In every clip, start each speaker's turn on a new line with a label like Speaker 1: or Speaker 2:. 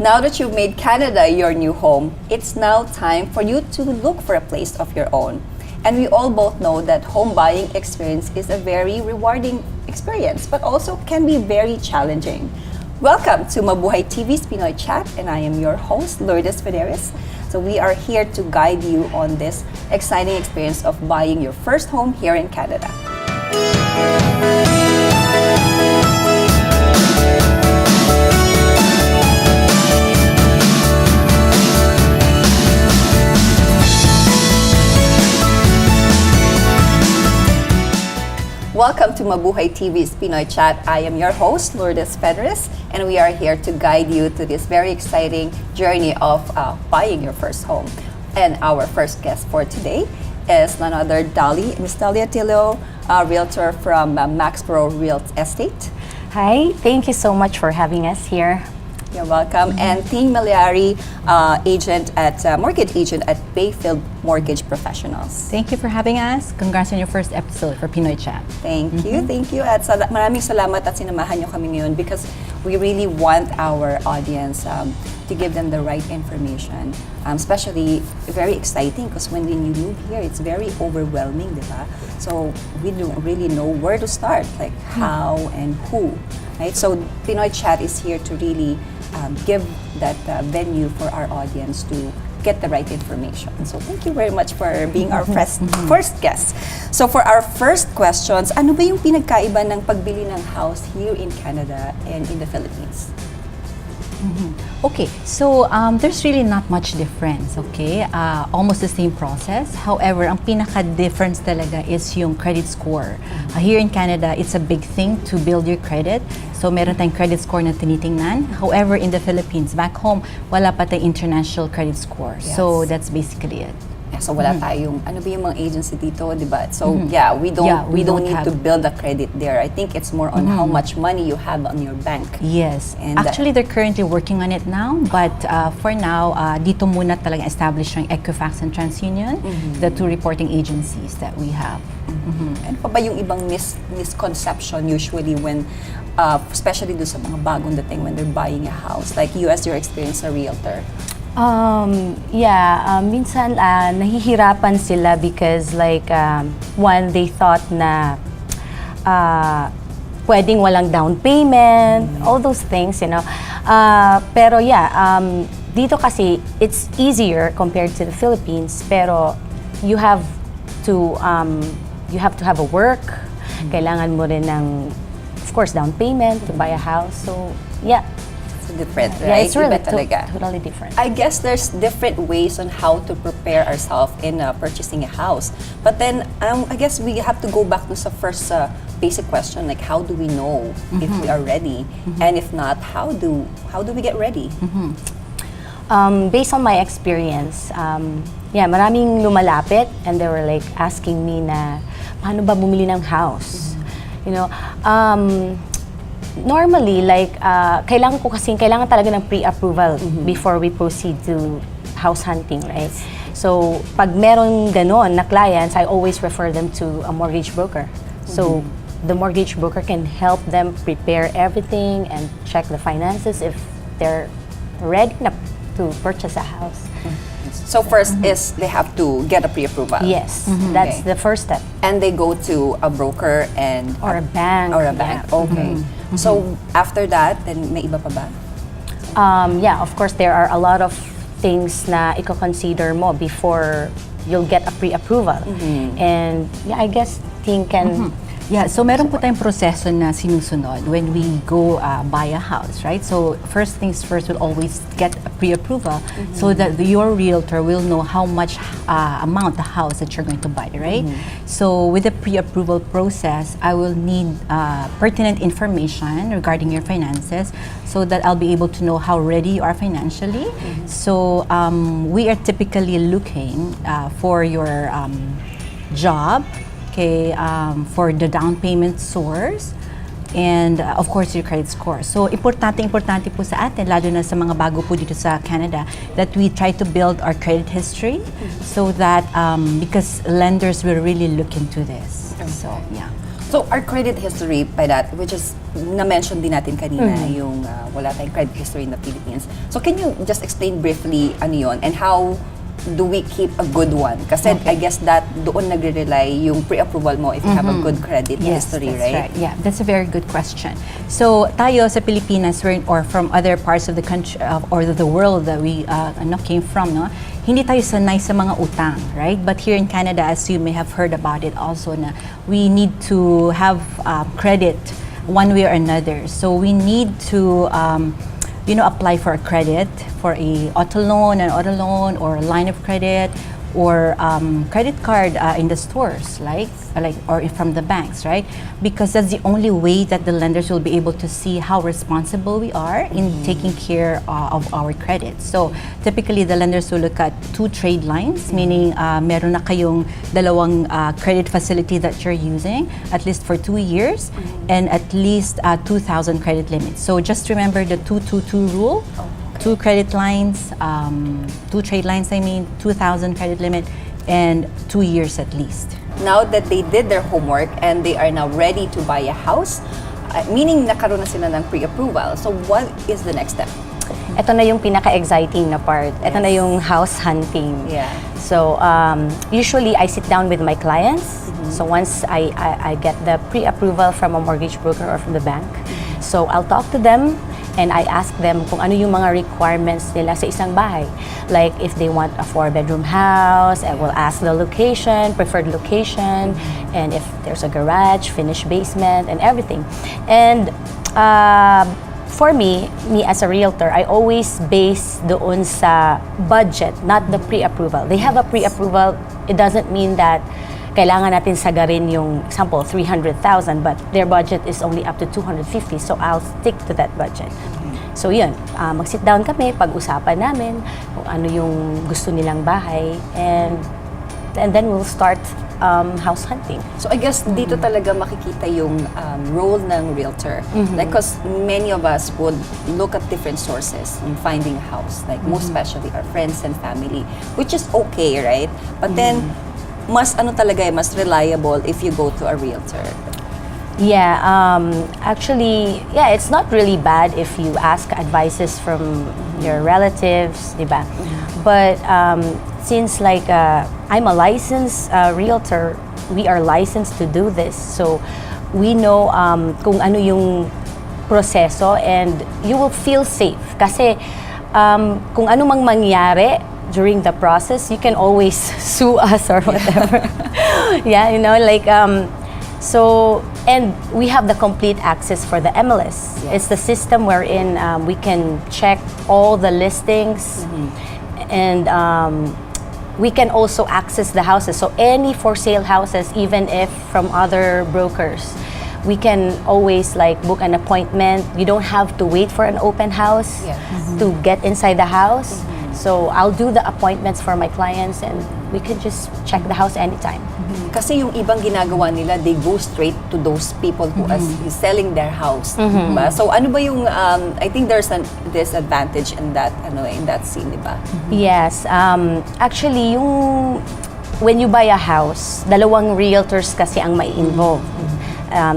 Speaker 1: Now that you've made Canada your new home, it's now time for you to look for a place of your own. And we all both know that home buying experience is a very rewarding experience, but also can be very challenging. Welcome to Mabuhay TV's Pinoy Chat, and I am your host, Lourdes Federes. So we are here to guide you on this exciting experience of buying your first home here in Canada. Welcome to Mabuhay TV's Pinoy Chat. I am your host, Lourdes Federes, and we are here to guide you to this very exciting journey of buying your first home. And our first guest for today is none other Miss Dalia Tillo, a realtor from Maxborough Real Estate.
Speaker 2: Hi, thank you so much for having us here.
Speaker 1: You're welcome. And Ting Maliari, mortgage agent at Bayfield Mortgage Professionals.
Speaker 3: Thank you for having us. Congrats on your first episode for Pinoy Chat.
Speaker 1: Thank you. At maraming salamat at sinamahan nyo kami ngayon because we really want our audience to give them the right information. Especially very exciting because when you move here, it's very overwhelming, di ba? So we don't really know where to start, like how and who. Right? So Pinoy Chat is here to really give that venue for our audience to get the right information. So thank you very much for being our first guest. So for our first questions, ano ba yung pinagkaiba ng pagbili ng house here in Canada and in the Philippines?
Speaker 3: Okay, so there's really not much difference, okay? Almost the same process. However, ang pinaka-difference talaga is yung credit score. Here in Canada, it's a big thing to build your credit. So meron tayong credit score na tinitingnan. However, in the Philippines, back home, wala pa tayong international credit score.
Speaker 1: Yes.
Speaker 3: So that's basically it.
Speaker 1: So wala tayong, ano ba yung mga agency dito, di ba? So we don't need to build a credit there. I think it's more on how much money you have on your bank.
Speaker 3: Yes.
Speaker 1: And
Speaker 3: actually, they're currently working on it now. But for now, dito muna talaga established yung Equifax and TransUnion, the two reporting agencies that we have.
Speaker 1: Ano pa ba yung ibang misconception usually when, especially do sa mga bagong dating when they're buying a house? Like you as your experience as a realtor.
Speaker 2: Minsan nahihirapan sila because like one, they thought na pwedeng walang down payment, all those things, you know. Pero dito kasi it's easier compared to the Philippines, pero you have to have a work. Kailangan mo rin ng, of course, down payment to buy a house. So
Speaker 1: Different, right?
Speaker 2: Yeah, it's really
Speaker 1: Iba
Speaker 2: totally different.
Speaker 1: I guess there's different ways on how to prepare ourselves in purchasing a house. But then, I guess we have to go back to the first basic question, like how do we know if we are ready? And if not, how do we get ready?
Speaker 2: Based on my experience, maraming lumalapit and they were like asking me na, paano ba bumili ng house? You know, normally, like, kailangan talaga ng pre-approval before we proceed to house hunting, right? So, pag meron ganon na clients, I always refer them to a mortgage broker. So, the mortgage broker can help them prepare everything and check the finances if they're ready na to purchase a house.
Speaker 1: So first is they have to get a pre-approval.
Speaker 2: Yes, that's the first step.
Speaker 1: And they go to a broker and
Speaker 2: Or a bank.
Speaker 1: Okay. So after that, then may iba pa ba?
Speaker 2: Of course, there are a lot of things na i-consider mo before you'll get a pre-approval. And I guess Ting can
Speaker 3: Yeah, so meron po tayong proseso na sinusunod when we go buy a house, right? So first things first, we'll always get a pre-approval so that your realtor will know how much amount the house that you're going to buy, right? So with the pre-approval process, I will need pertinent information regarding your finances so that I'll be able to know how ready you are financially. So we are typically looking for your job, for the down payment source, and of course your credit score. So importante po sa atin, lalo na sa mga bago po dito sa Canada, that we try to build our credit history so that because lenders will really look into this. So
Speaker 1: So our credit history by that, which is na-mention din natin kanina, yung wala tayong credit history in the Philippines. So can you just explain briefly ano yun and how do we keep a good one? Kasi I guess that doon nagre-rely yung pre-approval mo if you have a good credit history,
Speaker 3: that's
Speaker 1: right?
Speaker 3: Yeah, that's a very good question. So tayo sa Pilipinas or from other parts of the country or the world that we came from, no? Hindi tayo sanay sa mga utang, right? But here in Canada, as you may have heard about it also, na we need to have credit one way or another. So we need to apply for a credit, for an auto loan, or a line of credit, or credit card in the stores, or from the banks, right? Because that's the only way that the lenders will be able to see how responsible we are in taking care of our credit. So typically, the lenders will look at 2 trade lines, meaning meron na kayong dalawang credit facility that you're using, at least for 2 years, and at least 2,000 credit limits. So just remember the 2-2-2 rule. 2 credit lines, 2 trade lines, 2,000 credit limit, and 2 years at least.
Speaker 1: Now that they did their homework and they are now ready to buy a house, meaning nakaroon na sila ng pre-approval. So what is the next step?
Speaker 2: Ito na yung pinaka-exciting na part. Ito na yung house hunting.
Speaker 1: Yeah.
Speaker 2: So, usually I sit down with my clients. So once I get the pre-approval from a mortgage broker or from the bank, so I'll talk to them and I ask them kung ano yung mga requirements nila sa isang bahay. Like if they want a 4-bedroom house, I will ask the location, preferred location, and if there's a garage, finished basement, and everything. And for me as a realtor, I always base doon sa budget, not the pre-approval. They have a pre-approval, it doesn't mean that kailangan natin sagarin yung, example, 300,000, but their budget is only up to 250, so I'll stick to that budget. So yun, mag-sit down kami, pag-usapan namin kung ano yung gusto nilang bahay, and then we'll start house hunting.
Speaker 1: So I guess dito talaga makikita yung role ng realtor. Like, because many of us would look at different sources in finding a house, like most especially our friends and family, which is okay, right? But then, mas reliable if you go to a realtor.
Speaker 2: Yeah, actually, yeah, it's not really bad if you ask advices from your relatives, diba? But since I'm a licensed realtor, we are licensed to do this. So we know kung ano yung proseso and you will feel safe. Kasi kung ano mang mangyari during the process, you can always sue us or whatever. Yeah, so, and we have the complete access for the MLS.
Speaker 1: Yes.
Speaker 2: It's the system wherein we can check all the listings and we can also access the houses. So any for sale houses, even if from other brokers, we can always book an appointment. You don't have to wait for an open house to get inside the house. So I'll do the appointments for my clients and we can just check the house anytime.
Speaker 1: Kasi yung ibang ginagawa nila, they go straight to those people who is selling their house. Diba? So ano ba yung, I think there's a disadvantage in that scene, diba?
Speaker 2: Yes. Actually, when you buy a house, dalawang realtors kasi ang may involve.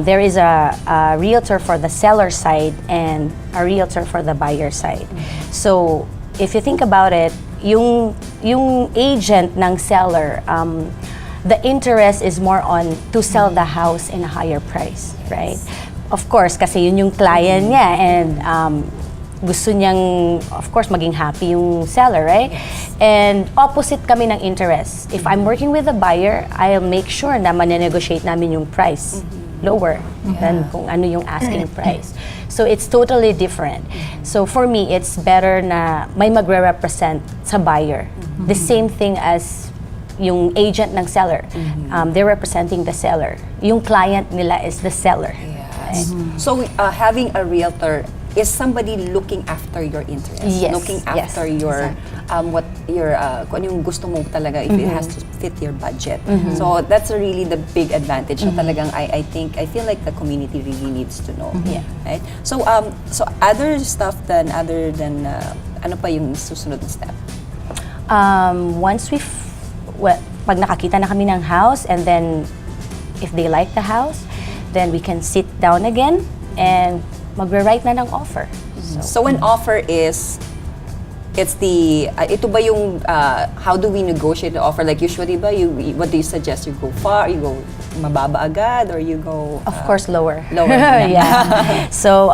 Speaker 2: There is a realtor for the seller side and a realtor for the buyer side. So if you think about it, yung agent ng seller, the interest is more on to sell the house in a higher price, right? Of course, kasi yun yung client niya and gusto niyang, of course, maging happy yung seller, right? And opposite kami ng interest. If I'm working with a buyer, I'll make sure na manenegotiate namin yung price lower than kung ano yung asking price. So it's totally different. So for me, it's better na may magre-represent sa buyer. The same thing as yung agent ng seller. They're representing the seller. Yung client nila is the seller.
Speaker 1: Yes. So having a realtor is somebody looking after your interests,
Speaker 2: Yes.
Speaker 1: looking after your kung ano yung gusto mo talaga if it has to fit your budget. So that's really the big advantage na talagang I feel like the community really needs to know.
Speaker 2: Yeah.
Speaker 1: Right? So other stuff other than ano pa yung susunod na step?
Speaker 2: Once pag nakakita na kami ng house and then if they like the house, then we can sit down again and magre-write na ng offer.
Speaker 1: So an offer is, it's the, ito ba yung, how do we negotiate the offer? Like usually ba, what do you suggest? You go far, you go mababa agad, or you go...
Speaker 2: Of course, lower.
Speaker 1: Lower.
Speaker 2: Yeah. So,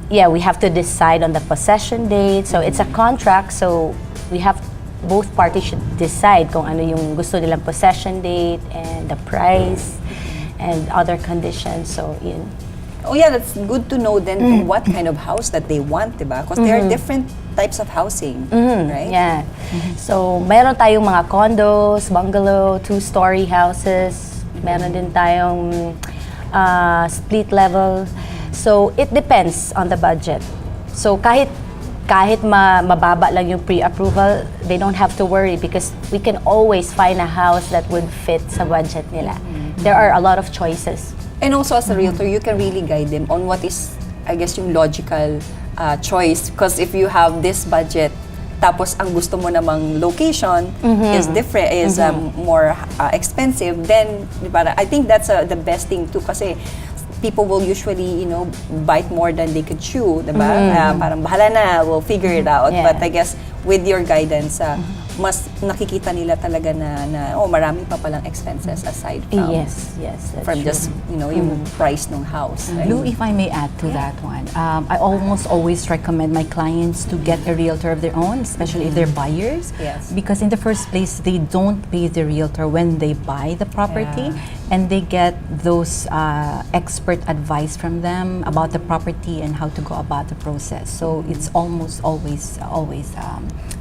Speaker 2: yeah, we have to decide on the possession date. So, it's a contract. So, we have, both parties should decide kung ano yung gusto nilang possession date and the price and other conditions. So, yun.
Speaker 1: Oh yeah, that's good to know then what kind of house that they want, diba? Because there are different types of housing, right?
Speaker 2: Yeah. So, meron tayong mga condos, bungalow, 2-story houses. Meron din tayong split level. So, it depends on the budget. So, kahit mababa lang yung pre-approval, they don't have to worry because we can always find a house that would fit sa budget nila. There are a lot of choices.
Speaker 1: And also as a realtor, you can really guide them on what is, I guess, yung logical choice. Because if you have this budget, tapos ang gusto mo namang location is different, is more expensive, then parang, I think that's the best thing too. Kasi people will usually, bite more than they could chew, diba? Parang bahala na, we'll figure it out.
Speaker 2: Yeah.
Speaker 1: But I guess with your guidance, mas nakikita nila talaga na marami pa palang expenses aside from
Speaker 2: Yes, that's
Speaker 1: from
Speaker 2: true.
Speaker 1: just yung price ng house. Right?
Speaker 3: Lou, if I may add to that one, I almost always recommend my clients to get a realtor of their own, especially if they're buyers.
Speaker 1: Yes.
Speaker 3: Because in the first place, they don't pay the realtor when they buy the property, and they get those expert advice from them about the property and how to go about the process. So it's almost always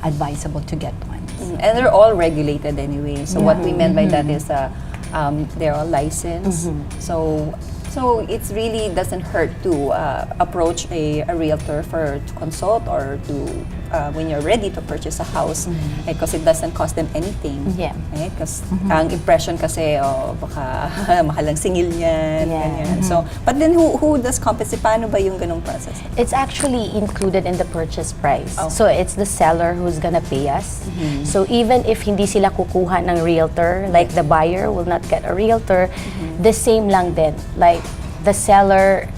Speaker 3: advisable to get one.
Speaker 1: And they're all regulated anyway. So what we meant by that is they're all licensed. So it's really doesn't hurt to approach a realtor to consult or to when you're ready to purchase a house, because it doesn't cost them anything.
Speaker 2: Yeah.
Speaker 1: Right? Because ang impression kasi, baka mahal ang singil niyan.
Speaker 2: Yeah.
Speaker 1: Ganyan. So, but then who does compensate? Paano ba yung ganong process?
Speaker 2: It's actually included in the purchase price.
Speaker 1: Oh.
Speaker 2: So it's the seller who's gonna pay us. So even if hindi sila kukuha ng realtor, like the buyer will not get a realtor, the same lang din. Like the seller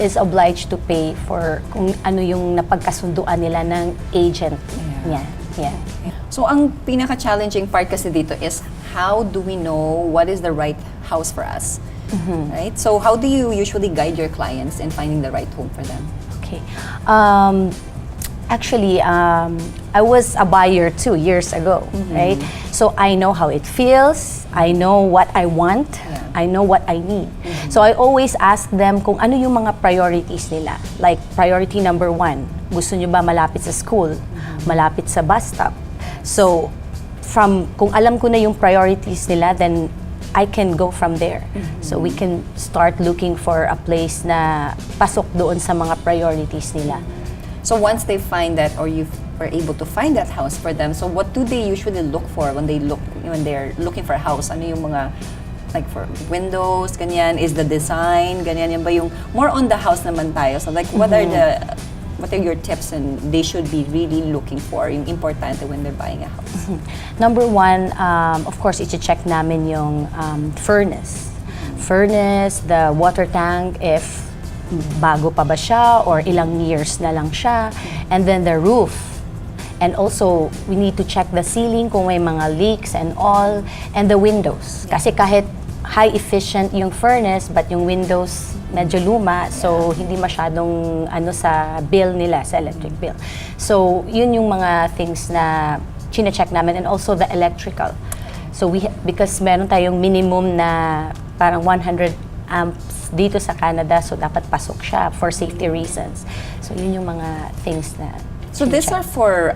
Speaker 2: is obliged to pay for kung ano yung napagkasunduan nila ng agent niya. Yeah.
Speaker 1: So ang pinaka-challenging part kasi dito is how do we know what is the right house for us? Right? So how do you usually guide your clients in finding the right home for them?
Speaker 2: Okay. Actually, I was a buyer 2 years ago, right? So I know how it feels. I know what I want. I know what I need. So I always ask them kung ano yung mga priorities nila. Like priority number 1, gusto nyo ba malapit sa school? Malapit sa bus stop? So kung alam ko na yung priorities nila, then I can go from there. So we can start looking for a place na pasok doon sa mga priorities nila.
Speaker 1: So once they find that, or you were able to find that house for them, so what do they usually look for when they're looking for a house? Ano yung mga, like for windows, ganyan, is the design, ganyan, yan ba yung, more on the house naman tayo. So like, what are your tips and they should be really looking for, yung importante when they're buying a house?
Speaker 2: Number 1, of course, i-check namin yung furnace. Furnace, the water tank, if bago pa ba siya or ilang years na lang siya, and then the roof. And also, we need to check the ceiling kung may mga leaks and all, and the windows. Kasi kahit high efficient yung furnace, but yung windows medyo luma, so hindi masyadong sa bill nila, sa electric bill. So, yun yung mga things na chine-check namin, and also the electrical. So, because meron tayong minimum na parang 100 amps dito sa Canada, so dapat pasok siya for safety reasons. So, yun yung mga things na
Speaker 1: So these are for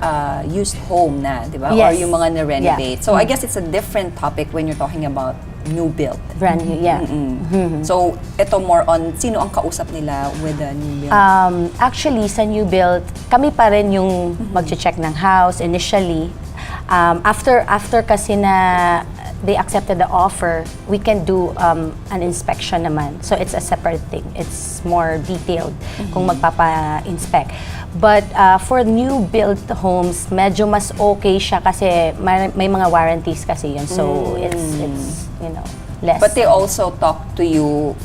Speaker 1: used home na, di ba?
Speaker 2: Yes.
Speaker 1: Or yung mga na-renovate.
Speaker 2: Yeah.
Speaker 1: So I guess it's a different topic when you're talking about new build.
Speaker 2: brand new, yeah.
Speaker 1: So ito more on, sino ang kausap nila with the new build?
Speaker 2: Actually, sa new build, kami pa rin yung mag-check ng house initially. After kasi na they accepted the offer, we can do an inspection naman. So it's a separate thing. It's more detailed kung magpapa-inspect. But for new built homes, medyo mas okay siya kasi may mga warranties kasi yun. So it's less.
Speaker 1: But they also talk to you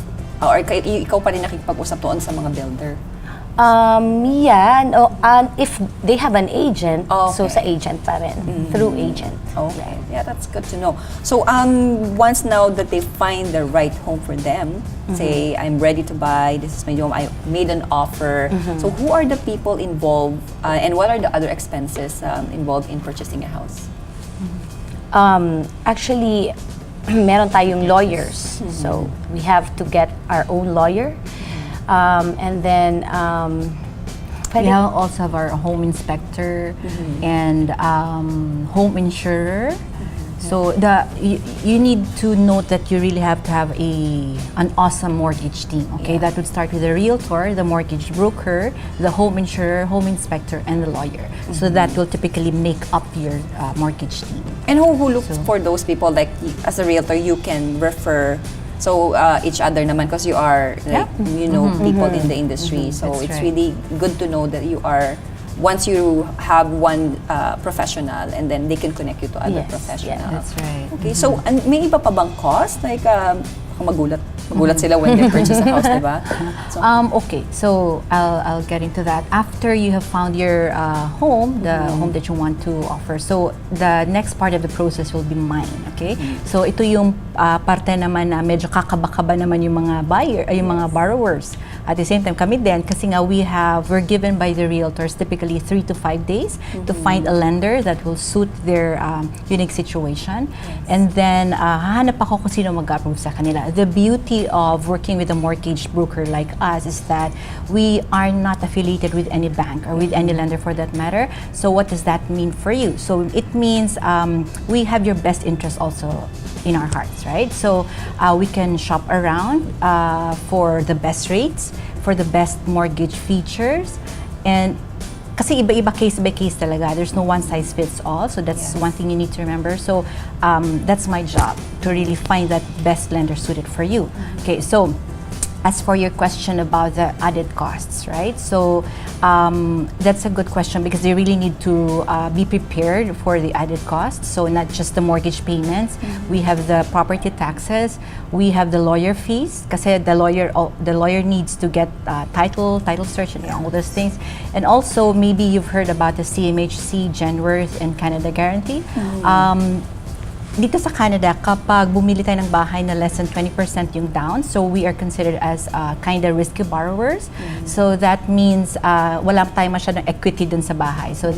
Speaker 1: Or ikaw pa rin nakikipag-usap doon sa mga builder?
Speaker 2: Yeah, no, if they have an agent, so
Speaker 1: Okay.
Speaker 2: sa agent pa rin, through agent.
Speaker 1: Okay, yeah, that's good to know. So, once now that they find the right home for them, say, I'm ready to buy, this is my home, I made an offer. So, who are the people involved, and what are the other expenses involved in purchasing a house?
Speaker 2: Actually, meron tayong lawyers. So, we have to get our own lawyer. And then,
Speaker 3: We also have our home inspector and home insurer. So you need to note that you really have to have an awesome mortgage team. Okay, that would start with the realtor, the mortgage broker, the home insurer, home inspector, and the lawyer. So that will typically make up your mortgage team.
Speaker 1: And who looks for those people? Like, as a realtor, you can refer each other naman because you are, like, you know, people in the industry. So
Speaker 3: That's
Speaker 1: it's
Speaker 3: right.
Speaker 1: really good to know that you are, once you have one professional, and then they can connect you to other
Speaker 2: Yes,
Speaker 1: professionals.
Speaker 2: yeah,
Speaker 3: That's right.
Speaker 1: Okay, so may iba pa bang cost? Like, magulat sila when they purchase a house, diba? So,
Speaker 3: Okay, so I'll get into that. After you have found your home, the home that you want to offer, so the next part of the process will be mine, okay? So ito yung parte naman na medyo kakaba-kaba naman yung mga yung mga borrowers. At the same time, kami din, kasi nga we're given by the realtors typically 3 to 5 days to find a lender that will suit their unique situation. And then, hahanap ako kung sino mag-approve sa kanila. The beauty of working with a mortgage broker like us is that we are not affiliated with any bank or with any lender for that matter. So what does that mean for you? So it means we have your best interest also in our hearts, right? So we can shop around for the best rates, for the best mortgage features, and kasi iba-iba case by case talaga. There's no one size fits all. So that's one thing you need to remember. So that's my job, to really find that best lender suited for you. Okay, so as for your question about the added costs, right? So that's a good question because they really need to be prepared for the added costs. So not just the mortgage payments, we have the property taxes, we have the lawyer fees, kasi the lawyer needs to get title search and all those things. And also maybe you've heard about the CMHC, Genworth, and Canada Guarantee. Dito sa Canada, kapag bumili tayo ng bahay na less than 20% yung down, so we are considered as kind of risky borrowers. So that means wala tayong masyadong equity dun sa bahay. So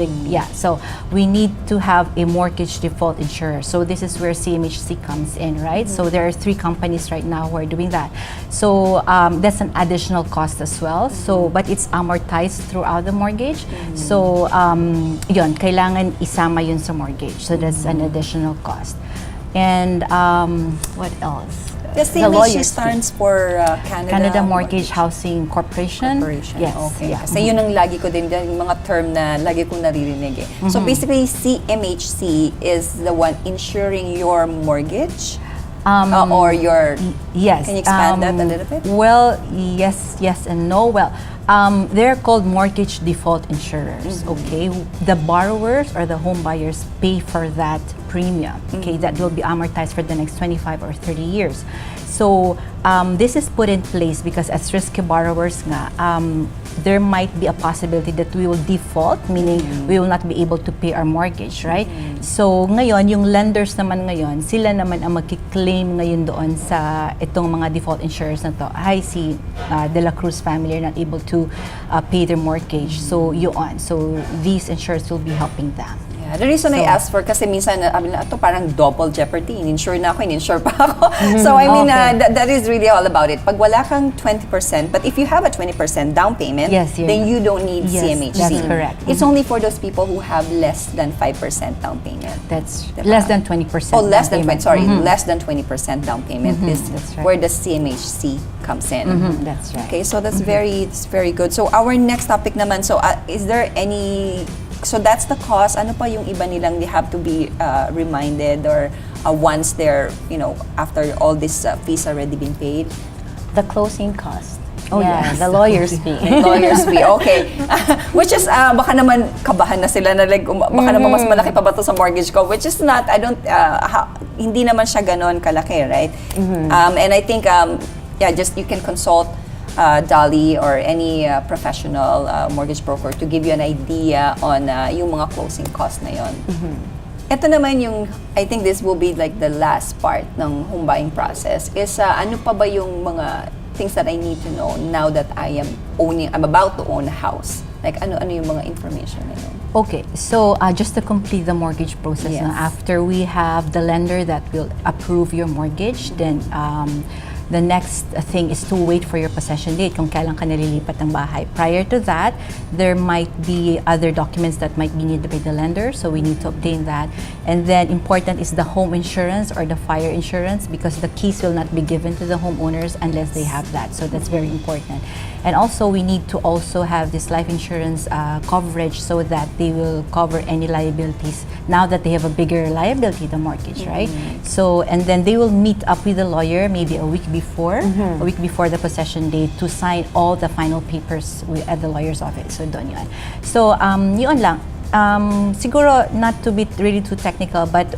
Speaker 3: so we need to have a mortgage default insurer. So this is where CMHC comes in, right? So there are 3 companies right now who are doing that. So that's an additional cost as well. So but it's amortized throughout the mortgage. So yun, kailangan isama yun sa mortgage. So that's an additional cost. And what else?
Speaker 1: the
Speaker 2: the
Speaker 1: CMHC
Speaker 2: lawyers
Speaker 1: stands for
Speaker 3: Canada Mortgage Housing Corporation.
Speaker 1: Yes. Okay. Kasi yun ang lagi ko din, yung mga term na lagi kong naririnig eh. So basically, CMHC is the one insuring your mortgage or your...
Speaker 3: Yes.
Speaker 1: Can you expand that a little bit?
Speaker 3: Well, yes and no. Well, they're called mortgage default insurers, okay? The borrowers or the home buyers pay for that premium, okay? That will be amortized for the next 25 or 30 years. So, this is put in place because as risky borrowers nga, there might be a possibility that we will default, meaning we will not be able to pay our mortgage, right? So, ngayon, yung lenders naman ngayon, sila naman ang magki-claim ngayon doon sa itong mga default insurers na to. Hi, si De La Cruz family are not able to pay their mortgage. So, yun. So, these insurers will be helping them.
Speaker 1: Yeah, the reason I asked for, kasi minsan, ito parang double jeopardy. In-insure na ako, in-insure pa ako. So, I mean, that is really all about it. Pag wala kang 20%, but if you have a 20% down payment, then you don't need CMHC.
Speaker 3: That's correct.
Speaker 1: It's only for those people who have less than 5% down payment.
Speaker 3: That's
Speaker 1: Diba?
Speaker 3: less than 20%.
Speaker 1: Oh, less than 20,
Speaker 3: down payment.
Speaker 1: sorry, less than 20% down payment is
Speaker 3: That's right.
Speaker 1: where the CMHC comes in.
Speaker 3: That's right.
Speaker 1: Okay, so that's it's very good. So our next topic naman, so is there any, so that's the cost, ano pa yung iba nilang they have to be reminded or once they're, after all these fees already been paid?
Speaker 2: The closing cost.
Speaker 3: Oh,
Speaker 2: yeah,
Speaker 3: yes.
Speaker 2: the lawyer's fee.
Speaker 1: Lawyer's fee, okay. Which is, baka naman kabahan na sila na like, baka naman mas malaki pa ba to sa mortgage ko, which is not, hindi naman siya ganon kalaki, right? And I think yeah, just you can consult Dolly or any professional mortgage broker to give you an idea on yung mga closing costs na yon. Ito naman yung, I think this will be like the last part ng home buying process is ano pa ba yung mga things that I need to know now that I'm about to own a house? Like ano yung mga information na yun?
Speaker 3: Okay, so just to complete the mortgage process,
Speaker 1: Yes.
Speaker 3: after we have the lender that will approve your mortgage, then the next thing is to wait for your possession date kung kailan ka nalilipat ng bahay. Prior to that, there might be other documents that might be needed by the lender, so we need to obtain that. And then important is the home insurance or the fire insurance, because the keys will not be given to the homeowners unless they have that. So that's very important. And also we need to also have this life insurance coverage so that they will cover any liabilities now that they have a bigger liability, the mortgage, right? So, and then they will meet up with the lawyer maybe a week before the possession date to sign all the final papers at the lawyer's office. So, doon yun. So, yun lang. Siguro not to be really too technical, but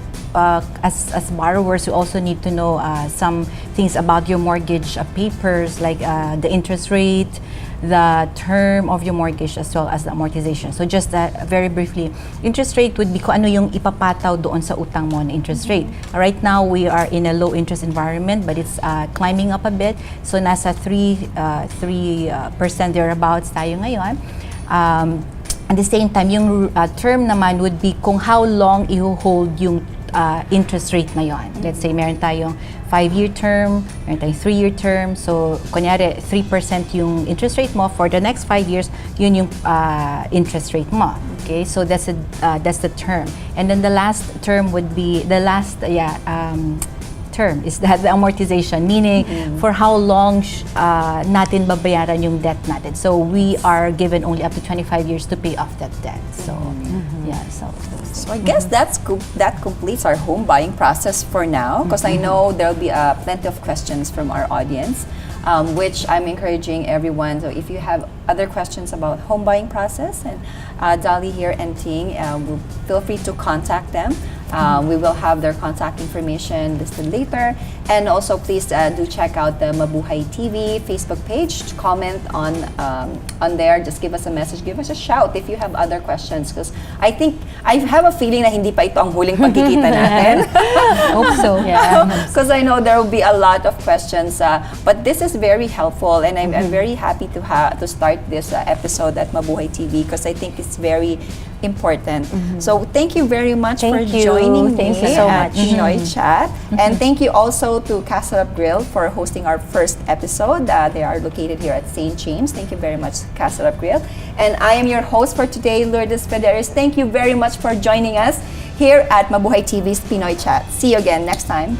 Speaker 3: as borrowers, you also need to know some things about your mortgage papers, like the interest rate, the term of your mortgage, as well as the amortization. So just very briefly, interest rate would be kung ano yung ipapataw doon sa utang mo na interest rate. Right now, we are in a low interest environment, but it's climbing up a bit. So nasa 3% thereabouts tayo ngayon. At the same time, yung term naman would be kung how long i-hold yung interest rate na yon. Let's say meron tayong 5-year term, meron tayong 3-year term. So, kunyari, 3% yung interest rate mo. For the next 5 years, yun yung interest rate mo. Okay? So, that's the term. And then the last term would be, term is that the amortization, meaning for how long natin babayaran yung debt natin. So we are given only up to 25 years to pay off that debt. So yeah, so
Speaker 1: I guess that completes our home buying process for now, because I know there'll be plenty of questions from our audience, which I'm encouraging everyone. So if you have other questions about home buying process, and Dolly here and Ting, feel free to contact them. We will have their contact information listed later. And also, please do check out the Mabuhay TV Facebook page. Comment on there. Just give us a message. Give us a shout if you have other questions. Because I have a feeling na hindi pa ito ang huling pagkikita natin.
Speaker 3: hope so.
Speaker 2: Yeah.
Speaker 1: Because I know there will be a lot of questions. But this is very helpful. And I'm very happy to start this episode at Mabuhay TV, because I think it's very important. So thank you very much for
Speaker 2: Thank you.
Speaker 1: joining
Speaker 2: Thank
Speaker 1: me
Speaker 2: you so
Speaker 1: at
Speaker 2: much.
Speaker 1: Pinoy Chat. And thank you also to Castle Up Grill for hosting our first episode. They are located here at St. James. Thank you very much, Castle Up Grill. And I am your host for today, Lourdes Federes. Thank you very much for joining us here at Mabuhay TV's Pinoy Chat. See you again next time.